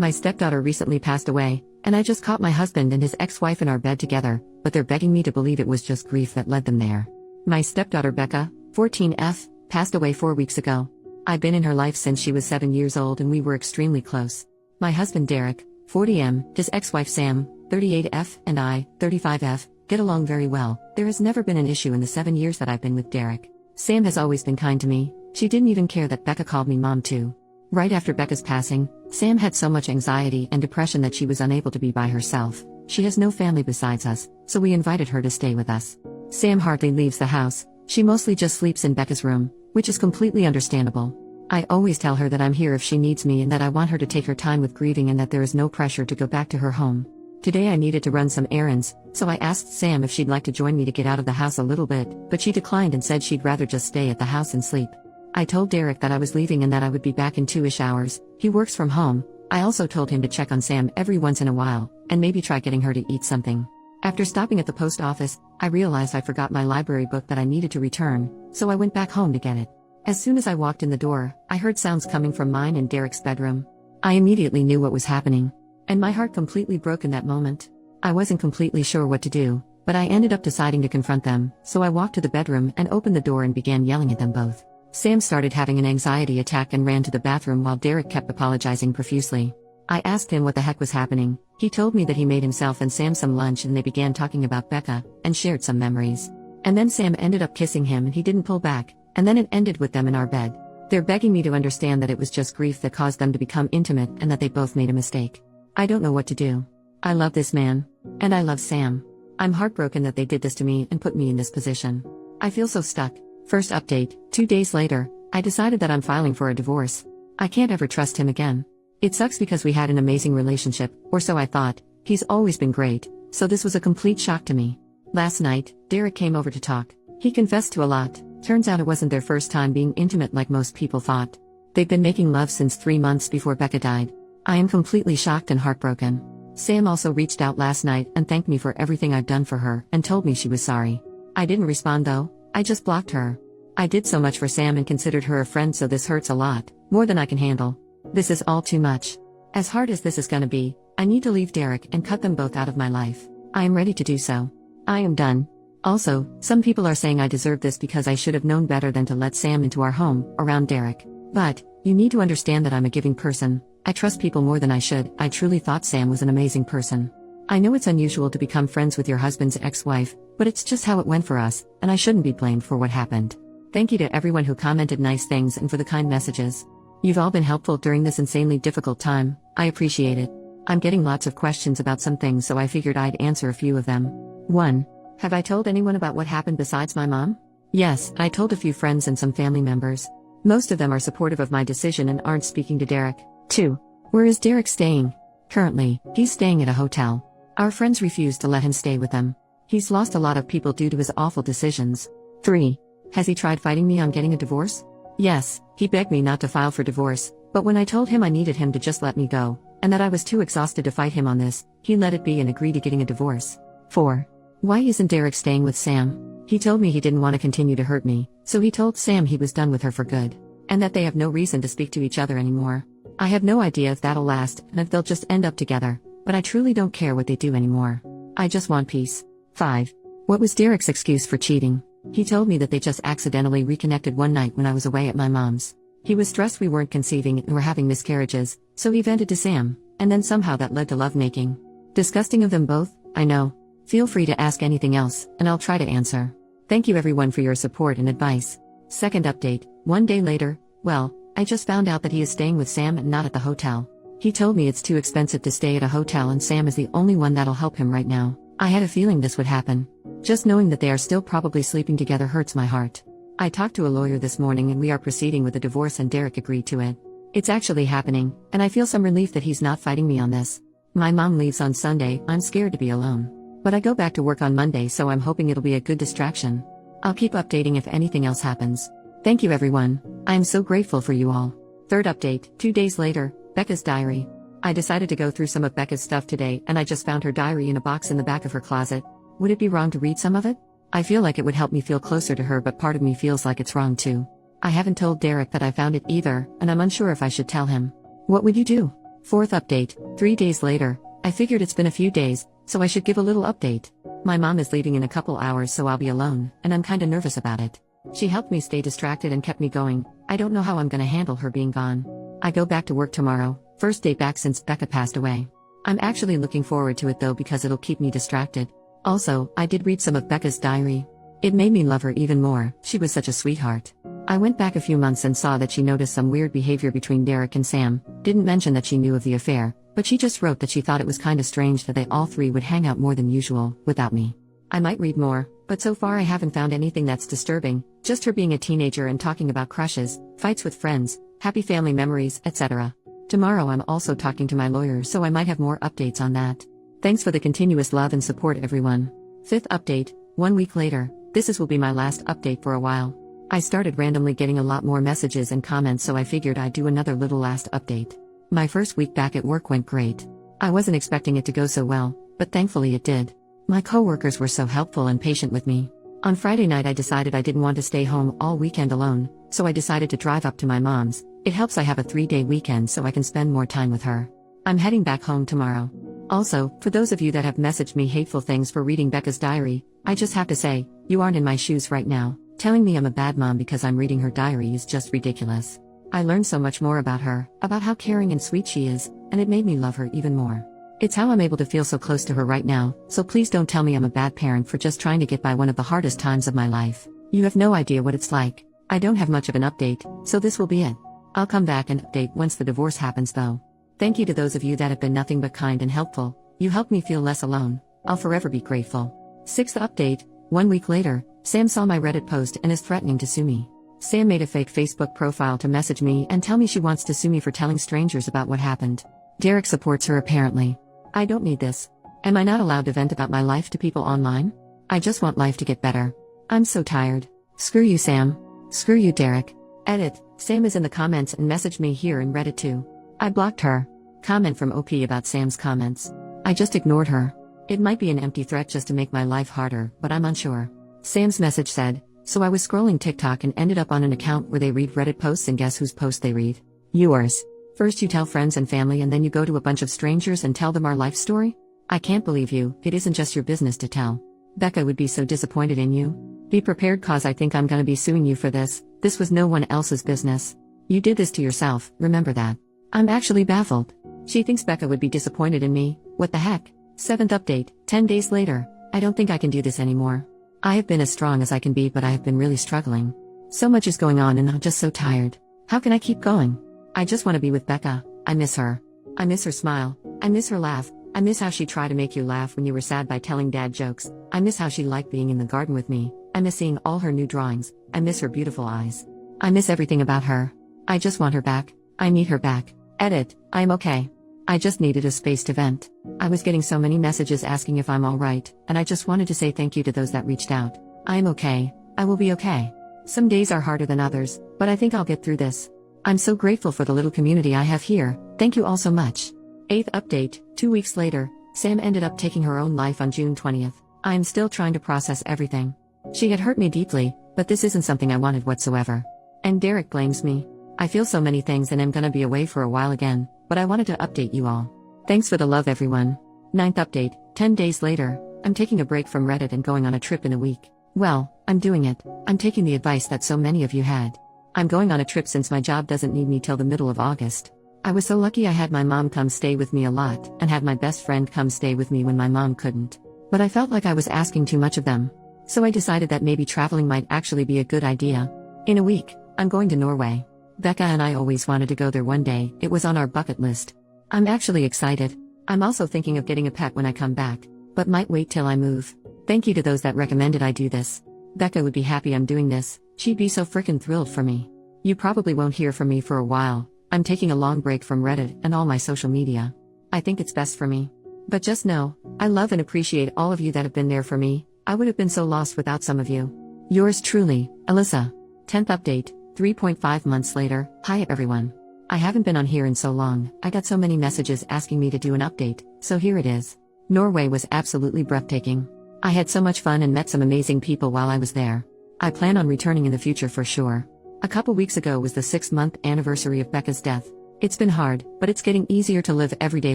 My stepdaughter recently passed away, and I just caught my husband and his ex-wife in our bed together, but they're begging me to believe it was just grief that led them there. My stepdaughter Becca, 14F, passed away 4 weeks ago. I've been in her life since she was 7 years old and we were extremely close. My husband Derek, 40M, his ex-wife Sam, 38F, and I, 35F, get along very well. There has never been an issue in the 7 years that I've been with Derek. Sam has always been kind to me. She didn't even care that Becca called me mom too. Right after Becca's passing, Sam had so much anxiety and depression that she was unable to be by herself. She has no family besides us, so we invited her to stay with us. Sam hardly leaves the house. She mostly just sleeps in Becca's room, which is completely understandable. I always tell her that I'm here if she needs me and that I want her to take her time with grieving and that there is no pressure to go back to her home. Today I needed to run some errands, so I asked Sam if she'd like to join me to get out of the house a little bit, but she declined and said she'd rather just stay at the house and sleep. I told Derek that I was leaving and that I would be back in 2-ish hours. He works from home. I also told him to check on Sam every once in a while, and maybe try getting her to eat something. After stopping at the post office, I realized I forgot my library book that I needed to return, so I went back home to get it. As soon as I walked in the door, I heard sounds coming from mine and Derek's bedroom. I immediately knew what was happening, and my heart completely broke in that moment. I wasn't completely sure what to do, but I ended up deciding to confront them, so I walked to the bedroom and opened the door and began yelling at them both. Sam started having an anxiety attack and ran to the bathroom while Derek kept apologizing profusely. I asked him what the heck was happening. He told me that he made himself and Sam some lunch and they began talking about Becca, and shared some memories. And then Sam ended up kissing him and he didn't pull back, and then it ended with them in our bed. They're begging me to understand that it was just grief that caused them to become intimate and that they both made a mistake. I don't know what to do. I love this man. And I love Sam. I'm heartbroken that they did this to me and put me in this position. I feel so stuck. First update, 2 days later, I decided that I'm filing for a divorce. I can't ever trust him again. It sucks because we had an amazing relationship, or so I thought. He's always been great, so this was a complete shock to me. Last night, Derek came over to talk. He confessed to a lot. Turns out it wasn't their first time being intimate like most people thought. They've been making love since 3 months before Becca died. I am completely shocked and heartbroken. Sam also reached out last night and thanked me for everything I've done for her and told me she was sorry. I didn't respond though. I just blocked her. I did so much for Sam and considered her a friend, so this hurts a lot, more than I can handle. This is all too much. As hard as this is gonna be, I need to leave Derek and cut them both out of my life. I am ready to do so. I am done. Also, some people are saying I deserve this because I should have known better than to let Sam into our home, around Derek. But, you need to understand that I'm a giving person. I trust people more than I should. I truly thought Sam was an amazing person. I know it's unusual to become friends with your husband's ex-wife, but it's just how it went for us, and I shouldn't be blamed for what happened. Thank you to everyone who commented nice things and for the kind messages. You've all been helpful during this insanely difficult time. I appreciate it. I'm getting lots of questions about some things, so I figured I'd answer a few of them. 1. Have I told anyone about what happened besides my mom? Yes, I told a few friends and some family members. Most of them are supportive of my decision and aren't speaking to Derek. 2. Where is Derek staying? Currently, he's staying at a hotel. Our friends refuse to let him stay with them. He's lost a lot of people due to his awful decisions. 3. Has he tried fighting me on getting a divorce? Yes, he begged me not to file for divorce, but when I told him I needed him to just let me go, and that I was too exhausted to fight him on this, he let it be and agreed to getting a divorce. 4. Why isn't Derek staying with Sam? He told me he didn't want to continue to hurt me, so he told Sam he was done with her for good, and that they have no reason to speak to each other anymore. I have no idea if that'll last and if they'll just end up together, but I truly don't care what they do anymore. I just want peace. 5. What was Derek's excuse for cheating? He told me that they just accidentally reconnected one night when I was away at my mom's. He was stressed we weren't conceiving and were having miscarriages, so he vented to Sam, and then somehow that led to lovemaking. Disgusting of them both, I know. Feel free to ask anything else, and I'll try to answer. Thank you everyone for your support and advice. Second update, 1 day later, well, I just found out that he is staying with Sam and not at the hotel. He told me it's too expensive to stay at a hotel and Sam is the only one that'll help him right now. I had a feeling this would happen. Just knowing that they are still probably sleeping together hurts my heart. I talked to a lawyer this morning and we are proceeding with the divorce and Derek agreed to it. It's actually happening, and I feel some relief that he's not fighting me on this. My mom leaves on Sunday. I'm scared to be alone. But I go back to work on Monday, so I'm hoping it'll be a good distraction. I'll keep updating if anything else happens. Thank you everyone. I am so grateful for you all. Third update, 2 days later, Becca's diary. I decided to go through some of Becca's stuff today and I just found her diary in a box in the back of her closet. Would it be wrong to read some of it? I feel like it would help me feel closer to her, but part of me feels like it's wrong too. I haven't told Derek that I found it either, and I'm unsure if I should tell him. What would you do? 4th update, 3 days later. I figured it's been a few days, so I should give a little update. My mom is leaving in a couple hours, so I'll be alone, and I'm kinda nervous about it. She helped me stay distracted and kept me going. I don't know how I'm gonna handle her being gone. I go back to work tomorrow, first day back since Becca passed away. I'm actually looking forward to it though because it'll keep me distracted. Also, I did read some of Becca's diary. It made me love her even more. She was such a sweetheart. I went back a few months and saw that she noticed some weird behavior between Derek and Sam. Didn't mention that she knew of the affair, but she just wrote that she thought it was kinda strange that they all three would hang out more than usual, without me. I might read more, but so far I haven't found anything that's disturbing, just her being a teenager and talking about crushes, fights with friends, happy family memories, etc. Tomorrow I'm also talking to my lawyer, so I might have more updates on that. Thanks for the continuous love and support, everyone. 5th update, 1 week later. This will be my last update for a while. I started randomly getting a lot more messages and comments, so I figured I'd do another little last update. My first week back at work went great. I wasn't expecting it to go so well, but thankfully it did. My coworkers were so helpful and patient with me. On Friday night I decided I didn't want to stay home all weekend alone, so I decided to drive up to my mom's. It helps I have a 3-day weekend so I can spend more time with her. I'm heading back home tomorrow. Also, for those of you that have messaged me hateful things for reading Becca's diary, I just have to say, you aren't in my shoes right now. Telling me I'm a bad mom because I'm reading her diary is just ridiculous. I learned so much more about her, about how caring and sweet she is, and it made me love her even more. It's how I'm able to feel so close to her right now, so please don't tell me I'm a bad parent for just trying to get by one of the hardest times of my life. You have no idea what it's like. I don't have much of an update, so this will be it. I'll come back and update once the divorce happens though. Thank you to those of you that have been nothing but kind and helpful. You helped me feel less alone. I'll forever be grateful. 6th update, 1 week later. Sam saw my Reddit post and is threatening to sue me. Sam made a fake Facebook profile to message me and tell me she wants to sue me for telling strangers about what happened. Derek supports her apparently. I don't need this. Am I not allowed to vent about my life to people online? I just want life to get better. I'm so tired. Screw you, Sam. Screw you, Derek. Edit. Sam is in the comments and messaged me here in Reddit too. I blocked her. Comment from OP about Sam's comments. I just ignored her. It might be an empty threat just to make my life harder, but I'm unsure. Sam's message said, so I was scrolling TikTok and ended up on an account where they read Reddit posts, and guess whose post they read? Yours. First you tell friends and family and then you go to a bunch of strangers and tell them our life story? I can't believe you. It isn't just your business to tell. Becca would be so disappointed in you. Be prepared, cause I think I'm gonna be suing you for this. This was no one else's business. You did this to yourself, remember that. I'm actually baffled. She thinks Becca would be disappointed in me. What the heck? 7th update, 10 days later. I don't think I can do this anymore. I have been as strong as I can be, but I have been really struggling. So much is going on and I'm just so tired. How can I keep going? I just want to be with Becca. I miss her. I miss her smile. I miss her laugh. I miss how she tried to make you laugh when you were sad by telling dad jokes. I miss how she liked being in the garden with me. I miss seeing all her new drawings. I miss her beautiful eyes. I miss everything about her. I just want her back. I need her back. Edit. I'm okay. I just needed a space to vent. I was getting so many messages asking if I'm alright, and I just wanted to say thank you to those that reached out. I'm okay. I will be okay. Some days are harder than others, but I think I'll get through this. I'm so grateful for the little community I have here. Thank you all so much. 8th update, 2 weeks later. Sam ended up taking her own life on June 20th. I am still trying to process everything. She had hurt me deeply, but this isn't something I wanted whatsoever. And Derek blames me. I feel so many things and I'm gonna be away for a while again, but I wanted to update you all. Thanks for the love, everyone. 9th update, 10 days later. I'm taking a break from Reddit and going on a trip in a week. Well, I'm doing it. I'm taking the advice that so many of you had. I'm going on a trip since my job doesn't need me till the middle of August. I was so lucky I had my mom come stay with me a lot and had my best friend come stay with me when my mom couldn't. But I felt like I was asking too much of them. So I decided that maybe traveling might actually be a good idea. In a week, I'm going to Norway. Becca and I always wanted to go there one day. It was on our bucket list. I'm actually excited. I'm also thinking of getting a pet when I come back, but might wait till I move. Thank you to those that recommended I do this. Becca would be happy I'm doing this. She'd be so frickin' thrilled for me. You probably won't hear from me for a while. I'm taking a long break from Reddit and all my social media. I think it's best for me. But just know, I love and appreciate all of you that have been there for me. I would have been so lost without some of you. Yours truly, Alyssa. 10th update, 3.5 months later. Hi everyone. I haven't been on here in so long. I got so many messages asking me to do an update, so here it is. Norway was absolutely breathtaking. I had so much fun and met some amazing people while I was there. I plan on returning in the future for sure. A couple weeks ago was the 6-month anniversary of Becca's death. It's been hard, but it's getting easier to live everyday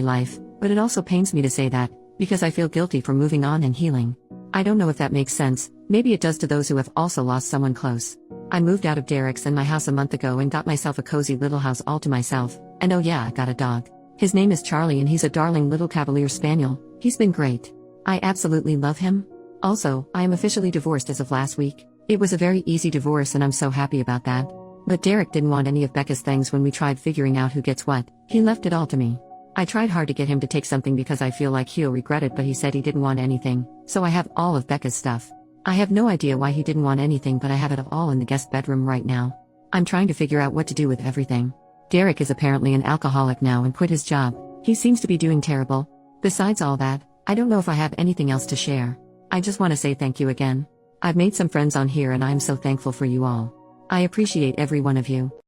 life, but it also pains me to say that, because I feel guilty for moving on and healing. I don't know if that makes sense, maybe it does to those who have also lost someone close. I moved out of Derek's and my house a month ago and got myself a cozy little house all to myself, and oh yeah, I got a dog. His name is Charlie and he's a darling little Cavalier Spaniel. He's been great. I absolutely love him. Also, I am officially divorced as of last week. It was a very easy divorce and I'm so happy about that. But Derek didn't want any of Becca's things when we tried figuring out who gets what. He left it all to me. I tried hard to get him to take something because I feel like he'll regret it, but he said he didn't want anything, so I have all of Becca's stuff. I have no idea why he didn't want anything, but I have it all in the guest bedroom right now. I'm trying to figure out what to do with everything. Derek is apparently an alcoholic now and quit his job. He seems to be doing terrible. Besides all that, I don't know if I have anything else to share. I just want to say thank you again. I've made some friends on here and I am so thankful for you all. I appreciate every one of you.